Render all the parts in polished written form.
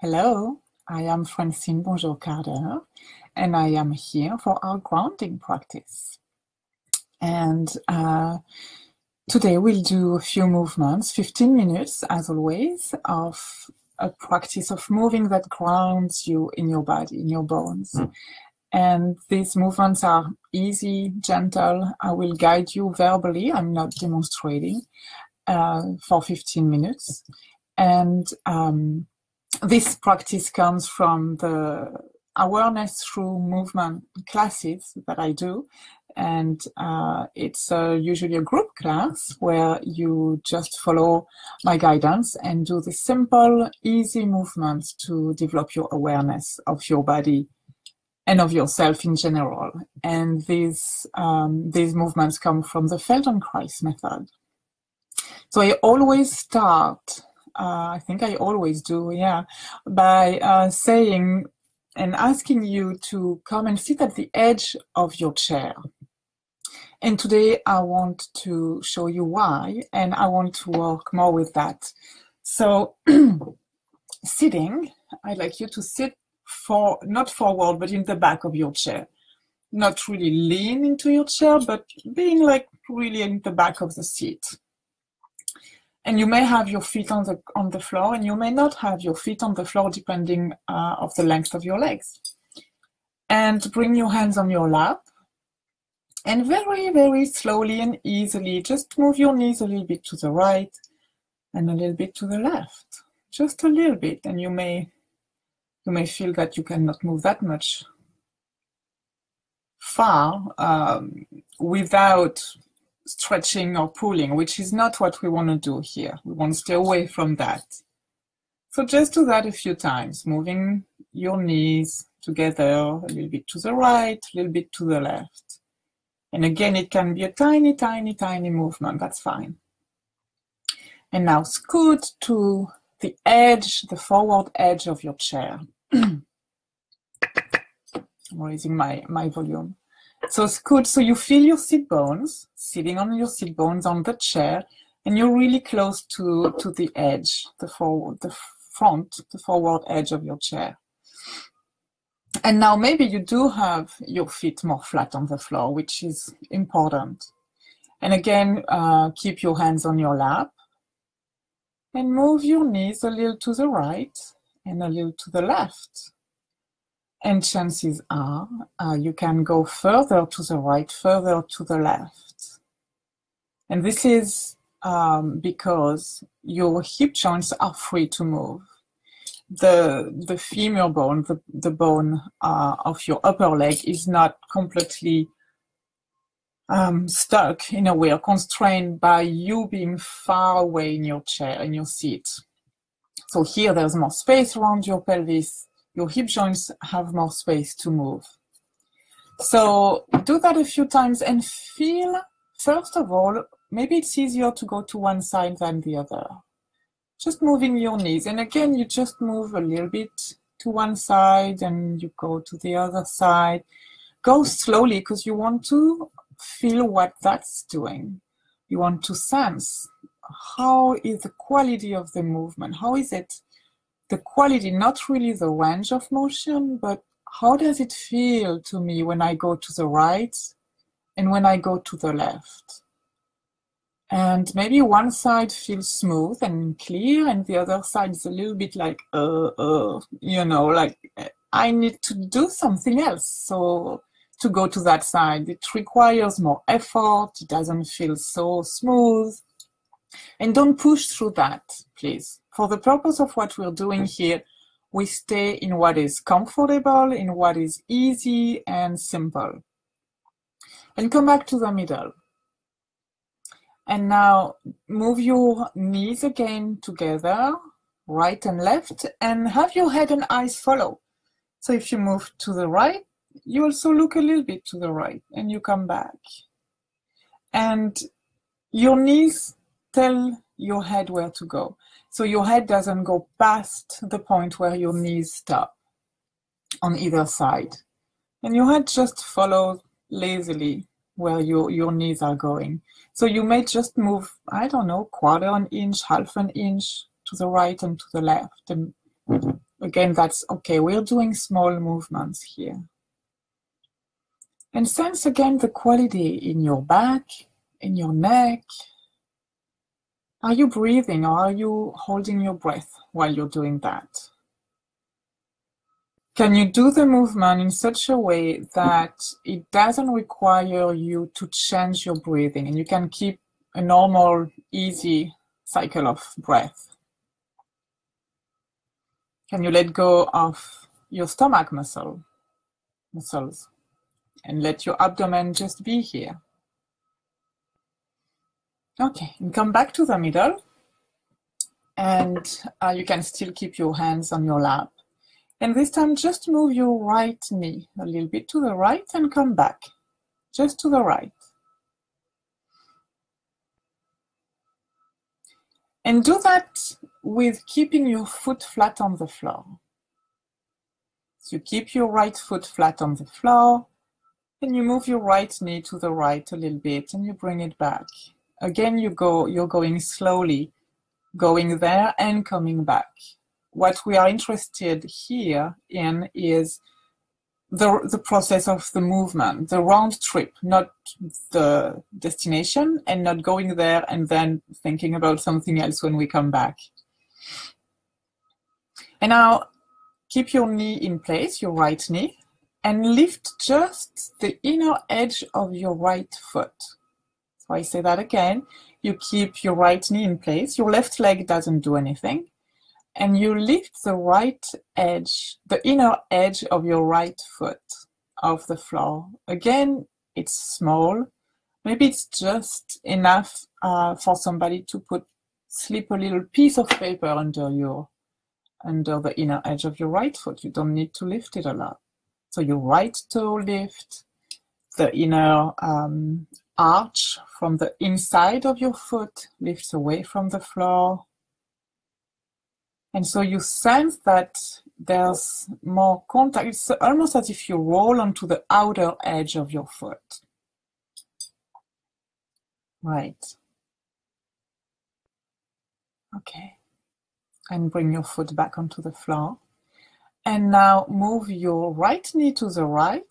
Hello, I am Francine Bonjour-Carter, and I am here for our grounding practice. And today we'll do a few movements, 15 minutes as always, of a practice of moving that grounds you in your body, in your bones. And these movements are easy, gentle. I will guide you verbally, I'm not demonstrating, for 15 minutes. And this practice comes from the awareness through movement classes that I do. And it's usually a group class where you just follow my guidance and do the simple, easy movements to develop your awareness of your body and of yourself in general. And these movements come from the Feldenkrais method. So I always start, I think I always do, by saying and asking you to come and sit at the edge of your chair. And today I want to show you why, and I want to work more with that. So sitting, I'd like you to sit not forward, but in the back of your chair. Not really lean into your chair, but being like really in the back of the seat. And you may have your feet on the floor, and you may not have your feet on the floor depending of the length of your legs. And bring your hands on your lap. And very, very slowly and easily, just move your knees a little bit to the right and a little bit to the left. Just a little bit, and you may feel that you cannot move that much far without stretching or pulling, which is not what we want to do here. We want to stay away from that. So just do that a few times, moving your knees together, a little bit to the right, a little bit to the left. And again, it can be a tiny, tiny, tiny movement. That's fine. And now scoot to the edge, the forward edge of your chair. I'm raising my volume. So scoot, so you feel your sit bones, sitting on your sit bones on the chair, and you're really close to the edge, the forward edge of your chair. And now maybe you do have your feet more flat on the floor, which is important. And again, keep your hands on your lap and move your knees a little to the right and a little to the left. And chances are you can go further to the right, further to the left. And this is because your hip joints are free to move. The femur bone, the bone of your upper leg is not completely stuck in a way or constrained by you being far away in your chair, in your seat. So here there's more space around your pelvis. Your hip joints have more space to move. So do that a few times and feel, first of all, maybe it's easier to go to one side than the other. Just moving your knees. And again, you just move a little bit to one side and you go to the other side. Go slowly because you want to feel what that's doing. You want to sense how is the quality of the movement. How is it? The quality, not really the range of motion, but how does it feel to me when I go to the right and when I go to the left? And maybe one side feels smooth and clear and the other side is a little bit like, like I need to do something else. So to go to that side, it requires more effort. It doesn't feel so smooth. And don't push through that, please. For the purpose of what we're doing here, we stay in what is comfortable, in what is easy and simple. And come back to the middle. And now move your knees again together, right and left, and have your head and eyes follow. So if you move to the right, you also look a little bit to the right and you come back. And your knees tell your head where to go. So your head doesn't go past the point where your knees stop on either side. And your head just follows lazily where your knees are going. So you may just move, I don't know, quarter an inch, half an inch to the right and to the left. And Again, that's okay. We're doing small movements here. And sense again the quality in your back, in your neck. Are you breathing or are you holding your breath while you're doing that? Can you do the movement in such a way that it doesn't require you to change your breathing and you can keep a normal, easy cycle of breath? Can you let go of your stomach muscles and let your abdomen just be here? Okay, and come back to the middle, and you can still keep your hands on your lap. And this time, just move your right knee a little bit to the right and come back, just to the right. And do that with keeping your foot flat on the floor. So you keep your right foot flat on the floor, and you move your right knee to the right a little bit, and you bring it back. Again, you're going slowly, going there and coming back. What we are interested here in is the process of the movement, the round trip, not the destination, and not going there and then thinking about something else when we come back. And now keep your knee in place, your right knee, and lift just the inner edge of your right foot. So I say that again. You keep your right knee in place, your left leg doesn't do anything, and you lift the right edge, the inner edge of your right foot off the floor. Again, it's small. Maybe it's just enough for somebody to slip a little piece of paper under the inner edge of your right foot. You don't need to lift it a lot. So your right toe lift, the inner arch from the inside of your foot lifts away from the floor. And so you sense that there's more contact. It's almost as if you roll onto the outer edge of your foot. Right. Okay. And bring your foot back onto the floor. And now move your right knee to the right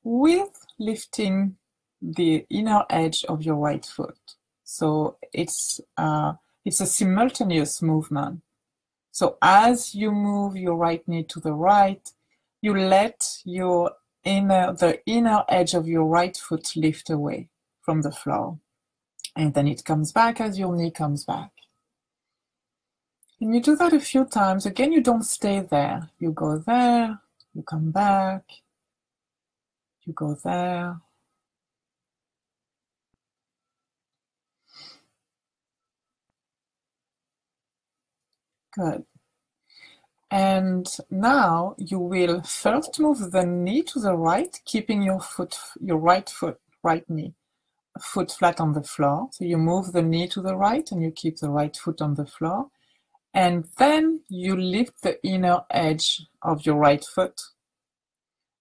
with lifting the inner edge of your right foot. So it's a simultaneous movement. So as you move your right knee to the right, you let the inner edge of your right foot lift away from the floor. And then it comes back as your knee comes back. And you do that a few times. Again, you don't stay there. You go there, you come back, you go there. Good. And now you will first move the knee to the right, keeping your right knee, foot flat on the floor. So you move the knee to the right and you keep the right foot on the floor. And then you lift the inner edge of your right foot.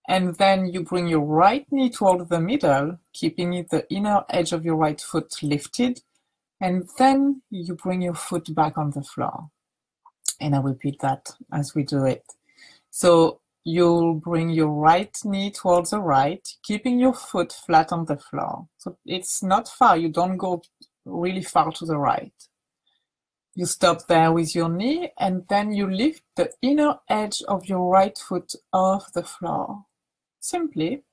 And then you bring your right knee toward the middle, keeping the inner edge of your right foot lifted. And then you bring your foot back on the floor. And I repeat that as we do it. So you'll bring your right knee towards the right, keeping your foot flat on the floor. So it's not far. You don't go really far to the right. You stop there with your knee, and then you lift the inner edge of your right foot off the floor. Simply.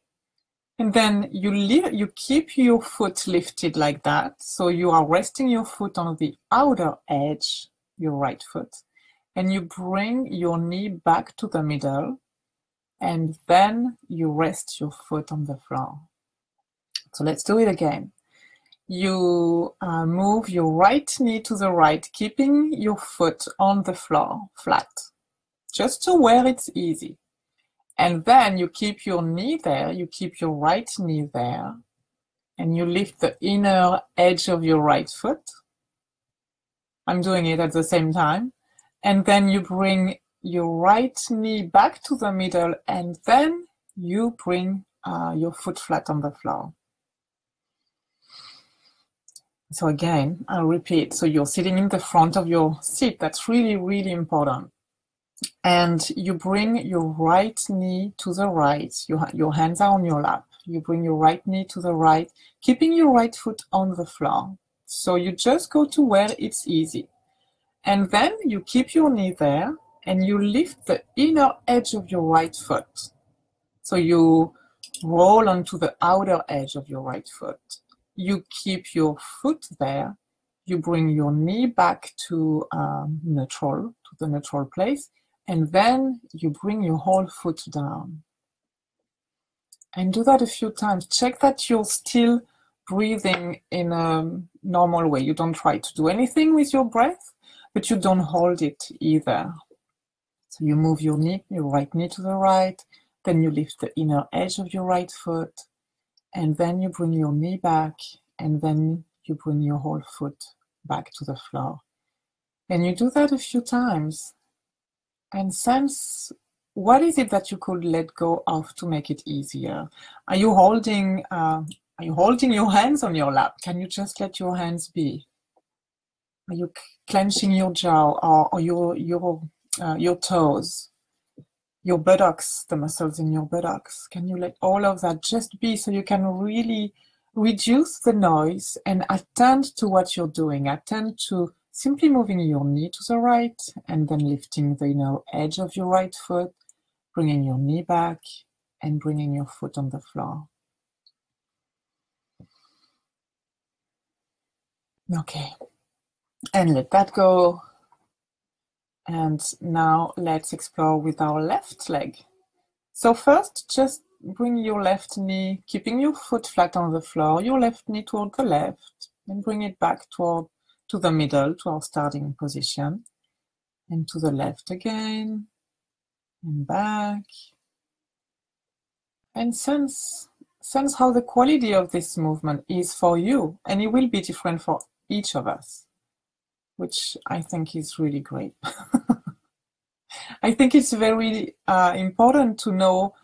And then you keep your foot lifted like that. So you are resting your foot on the outer edge, your right foot. And you bring your knee back to the middle, and then you rest your foot on the floor. So let's do it again. You move your right knee to the right, keeping your foot on the floor, flat, just to where it's easy. And then you keep your knee there, you keep your right knee there, and you lift the inner edge of your right foot. I'm doing it at the same time. And then you bring your right knee back to the middle, and then you bring your foot flat on the floor. So again, I'll repeat. So you're sitting in the front of your seat. That's really, really important. And you bring your right knee to the right. Your hands are on your lap. You bring your right knee to the right, keeping your right foot on the floor. So you just go to where it's easy. And then you keep your knee there and you lift the inner edge of your right foot. So you roll onto the outer edge of your right foot. You keep your foot there. You bring your knee back to neutral, to the neutral place, and then you bring your whole foot down. And do that a few times. Check that you're still breathing in a normal way. You don't try to do anything with your breath, but you don't hold it either. So you move your knee, your right knee to the right, then you lift the inner edge of your right foot, and then you bring your knee back, and then you bring your whole foot back to the floor. And you do that a few times and sense, what is it that you could let go of to make it easier? Are you holding your hands on your lap? Can you just let your hands be? Are you clenching your jaw or your toes, your buttocks, the muscles in your buttocks? Can you let all of that just be, so you can really reduce the noise and attend to what you're doing? Attend to simply moving your knee to the right and then lifting the inner edge of your right foot, bringing your knee back and bringing your foot on the floor. Okay, and let that go. And now let's explore with our left leg. So first, just bring your left knee, keeping your foot flat on the floor, your left knee toward the left, and bring it back to the middle, to our starting position, and to the left again, and back. And sense how the quality of this movement is for you, and it will be different for each of us, which I think is really great. I think it's very important to know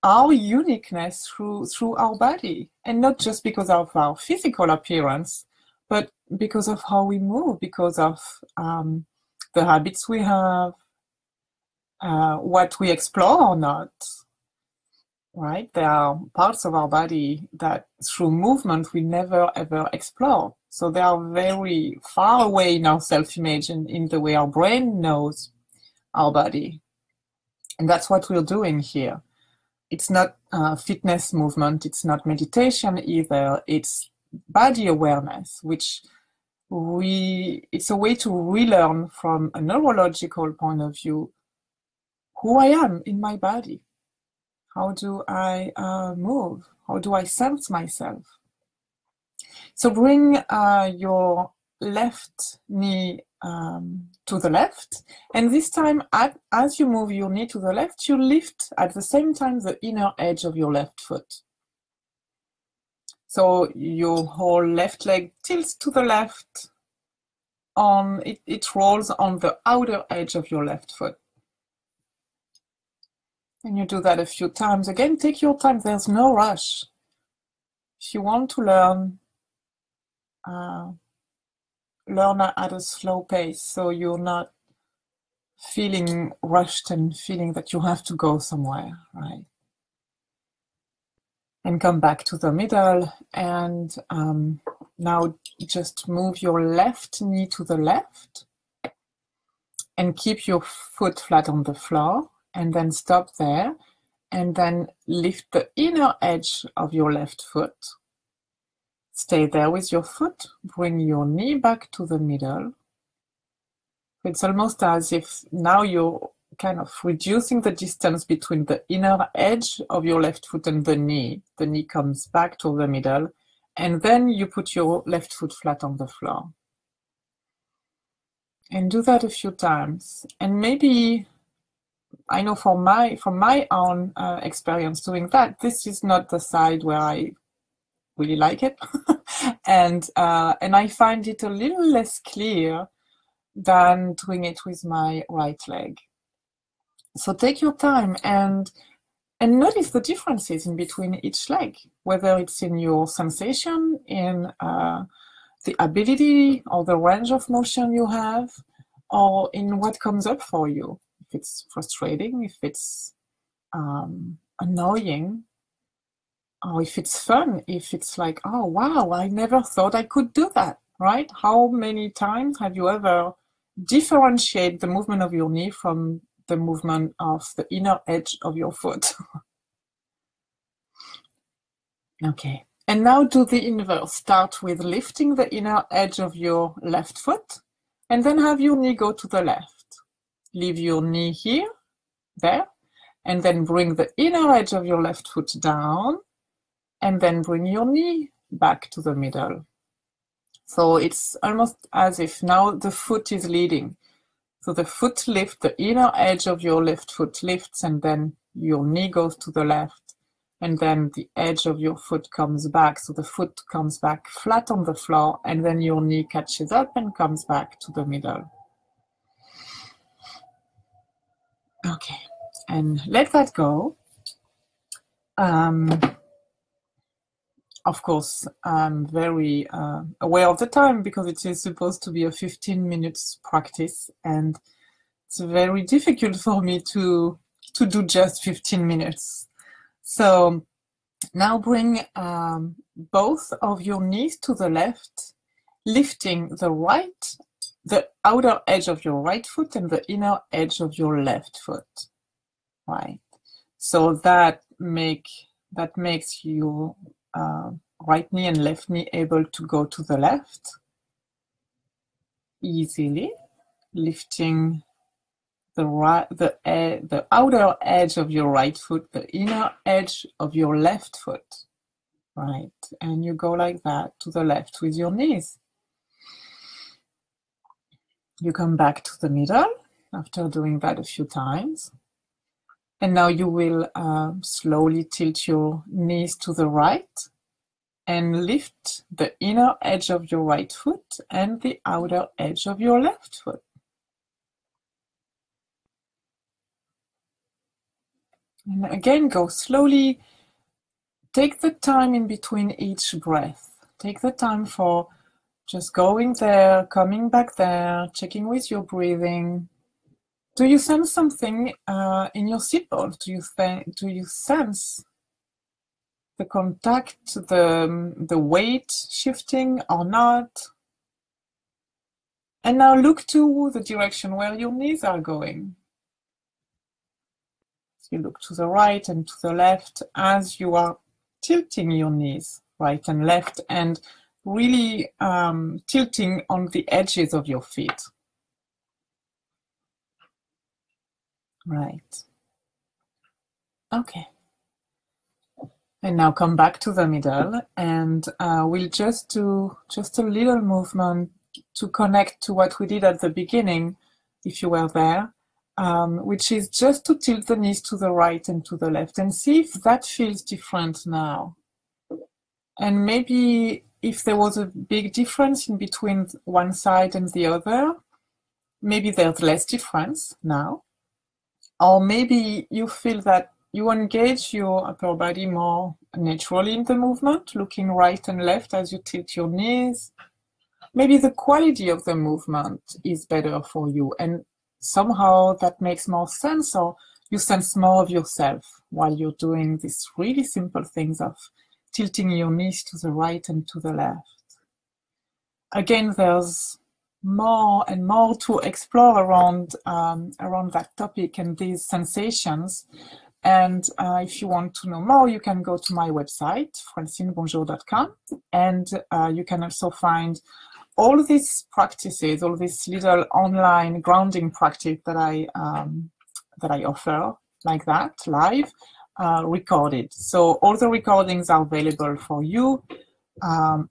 our uniqueness through our body, and not just because of our physical appearance, but because of how we move, because of the habits we have, what we explore or not. Right? There are parts of our body that through movement we never ever explore. So they are very far away in our self-image and in the way our brain knows our body. And that's what we're doing here. It's not fitness movement, it's not meditation either, it's body awareness, which it's a way to relearn from a neurological point of view who I am in my body. How do I move? How do I sense myself? So bring your left knee to the left, and this time, as you move your knee to the left, you lift at the same time the inner edge of your left foot. So your whole left leg tilts to the left. It rolls on the outer edge of your left foot. And you do that a few times. Again, take your time. There's no rush. If you want to learn at a slow pace, so you're not feeling rushed and feeling that you have to go somewhere, right? And come back to the middle. And now just move your left knee to the left and keep your foot flat on the floor. And then stop there, and then lift the inner edge of your left foot. Stay there with your foot, bring your knee back to the middle. It's almost as if now you're kind of reducing the distance between the inner edge of your left foot and the knee. The knee comes back to the middle, and then you put your left foot flat on the floor. And do that a few times. And maybe, I know from my own experience doing that, this is not the side where I really like it, and I find it a little less clear than doing it with my right leg. So take your time and notice the differences in between each leg, whether it's in your sensation, in the ability or the range of motion you have, or in what comes up for you. if it's frustrating, if it's annoying, or if it's fun, if it's like, oh wow, I never thought I could do that, right? How many times have you ever differentiated the movement of your knee from the movement of the inner edge of your foot? Okay, and now do the inverse. Start with lifting the inner edge of your left foot, and then have your knee go to the left. Leave your knee here, there, and then bring the inner edge of your left foot down, and then bring your knee back to the middle. So it's almost as if now the foot is leading. So the foot lifts, the inner edge of your left foot lifts, and then your knee goes to the left, and then the edge of your foot comes back. So the foot comes back flat on the floor, and then your knee catches up and comes back to the middle. Okay, and let that go. Of course, I'm very aware of the time because it is supposed to be a 15 minutes practice, and it's very difficult for me to do just 15 minutes. So now bring both of your knees to the left, lifting the outer edge of your right foot and the inner edge of your left foot, right? So that makes your right knee and left knee able to go to the left easily, lifting the outer edge of your right foot, the inner edge of your left foot, right? And you go like that to the left with your knees. You come back to the middle after doing that a few times. And now you will slowly tilt your knees to the right and lift the inner edge of your right foot and the outer edge of your left foot. And again, go slowly. Take the time in between each breath. Take the time for just going there, coming back there, checking with your breathing. Do you sense something in your seatbelt? Do you sense the contact, the weight shifting or not? And now look to the direction where your knees are going. You look to the right and to the left as you are tilting your knees right and left, and really tilting on the edges of your feet. Right. Okay. And now come back to the middle, and we'll just do just a little movement to connect to what we did at the beginning, if you were there, which is just to tilt the knees to the right and to the left, and see if that feels different now. And maybe if there was a big difference in between one side and the other, maybe there's less difference now. Or maybe you feel that you engage your upper body more naturally in the movement, looking right and left as you tilt your knees. Maybe the quality of the movement is better for you, and somehow that makes more sense, or you sense more of yourself while you're doing these really simple things of tilting your knees to the right and to the left. Again, there's more and more to explore around that topic and these sensations. And if you want to know more, you can go to my website, francinebonjour.com, and you can also find all these practices, all this little online grounding practice that I offer like that, live, recorded. So all the recordings are available for you.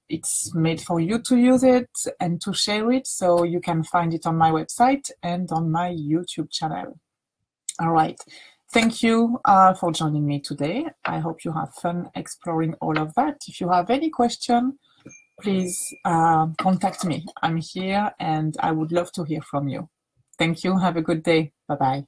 It's made for you to use it and to share it, so you can find it on my website and on my YouTube channel. All right. Thank you for joining me today. I hope you have fun exploring all of that. If you have any question, please contact me. I'm here and I would love to hear from you. Thank you. Have a good day. Bye-bye.